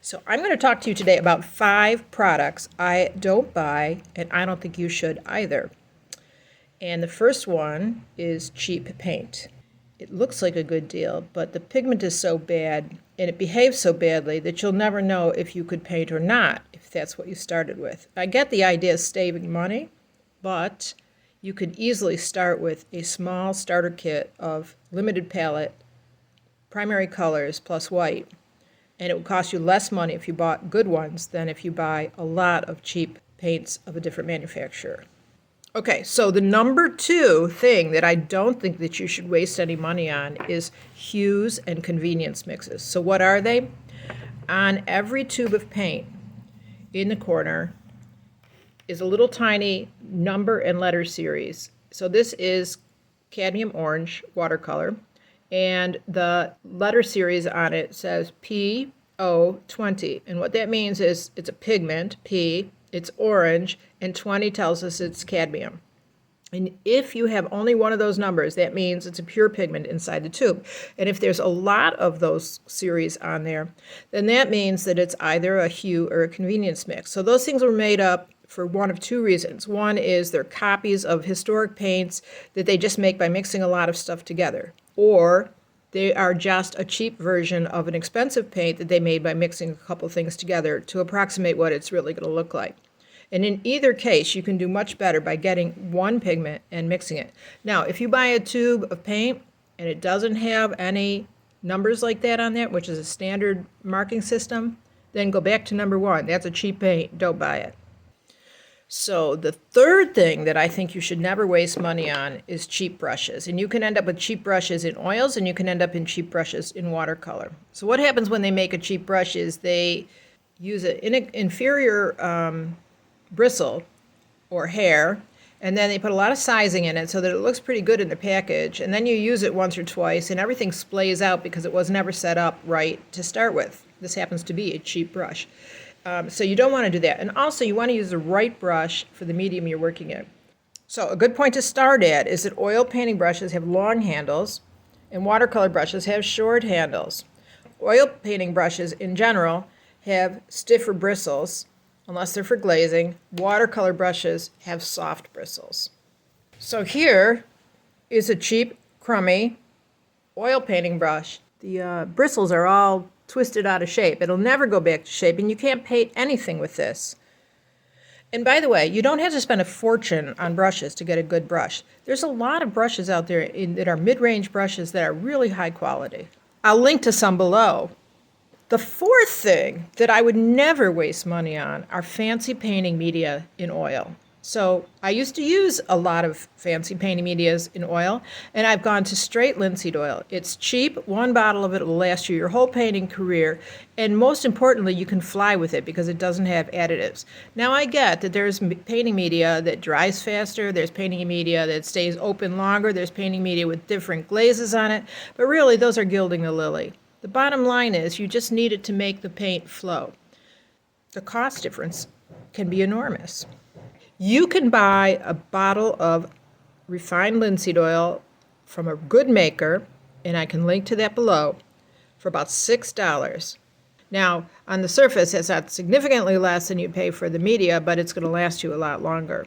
So I'm going to talk to you today about 5 products I don't buy, and I don't think you should either. And the first one is cheap paint. It looks like a good deal, but the pigment is so bad and it behaves so badly that you'll never know if you could paint or not, if that's what you started with. I get the idea of saving money, but you could easily start with a small starter kit of limited palette, primary colors plus white. And it would cost you less money if you bought good ones than if you buy a lot of cheap paints of a different manufacturer. Okay, so the number 2 thing that I don't think that you should waste any money on is hues and convenience mixes. So what are they? On every tube of paint in the corner is a little tiny number and letter series. So this is cadmium orange watercolor. And the letter series on it says PO20. And what that means is it's a pigment, P, it's orange, and 20 tells us it's cadmium. And if you have only one of those numbers, that means it's a pure pigment inside the tube. And if there's a lot of those series on there, then that means that it's either a hue or a convenience mix. So those things were made up for one of 2 reasons. One is they're copies of historic paints that they just make by mixing a lot of stuff together. Or they are just a cheap version of an expensive paint that they made by mixing a couple things together to approximate what it's really going to look like. And in either case, you can do much better by getting one pigment and mixing it. Now, if you buy a tube of paint and it doesn't have any numbers like that on there, which is a standard marking system, then go back to number 1. That's a cheap paint. Don't buy it. So the third thing that I think you should never waste money on is cheap brushes. And you can end up with cheap brushes in oils, and you can end up in cheap brushes in watercolor. So what happens when they make a cheap brush is they use an inferior bristle or hair, and then they put a lot of sizing in it so that it looks pretty good in the package. And then you use it once or twice, and everything splays out because it was never set up right to start with. This happens to be a cheap brush. So you don't want to do that. And also you want to use the right brush for the medium you're working in. So a good point to start at is that oil painting brushes have long handles and watercolor brushes have short handles. Oil painting brushes in general have stiffer bristles, unless they're for glazing. Watercolor brushes have soft bristles. So here is a cheap, crummy oil painting brush. The bristles are all twisted out of shape. It'll never go back to shape, and you can't paint anything with this. And by the way, you don't have to spend a fortune on brushes to get a good brush. There's a lot of brushes out there that are mid-range brushes that are really high quality. I'll link to some below. The fourth thing that I would never waste money on are fancy painting media in oil. So I used to use a lot of fancy painting medias in oil, and I've gone to straight linseed oil. It's cheap. 1 bottle of it will last you your whole painting career, and most importantly, you can fly with it because it doesn't have additives. Now I get that there's painting media that dries faster, there's painting media that stays open longer, there's painting media with different glazes on it, but really those are gilding the lily. The bottom line is you just need it to make the paint flow. The cost difference can be enormous. You can buy a bottle of refined linseed oil from a good maker, and I can link to that below, for about $6. Now, on the surface, it's not significantly less than you pay for the media, but it's going to last you a lot longer.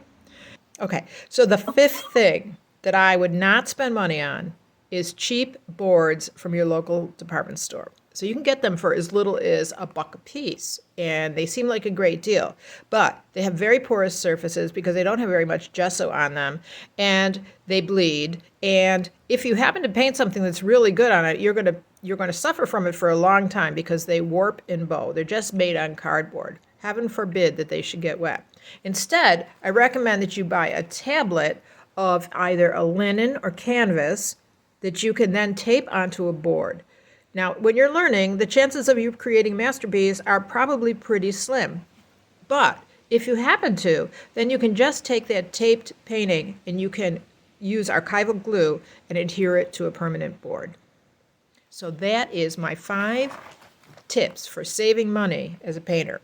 Okay, so the 5th thing that I would not spend money on is cheap boards from your local department store. So you can get them for as little as $1 a piece, and they seem like a great deal. But they have very porous surfaces because they don't have very much gesso on them, and they bleed. And if you happen to paint something that's really good on it, you're going to suffer from it for a long time because they warp and bow. They're just made on cardboard. Heaven forbid that they should get wet. Instead, I recommend that you buy a tablet of either a linen or canvas that you can then tape onto a board. Now, when you're learning, the chances of you creating a masterpiece are probably pretty slim. But if you happen to, then you can just take that taped painting and you can use archival glue and adhere it to a permanent board. So that is my 5 tips for saving money as a painter.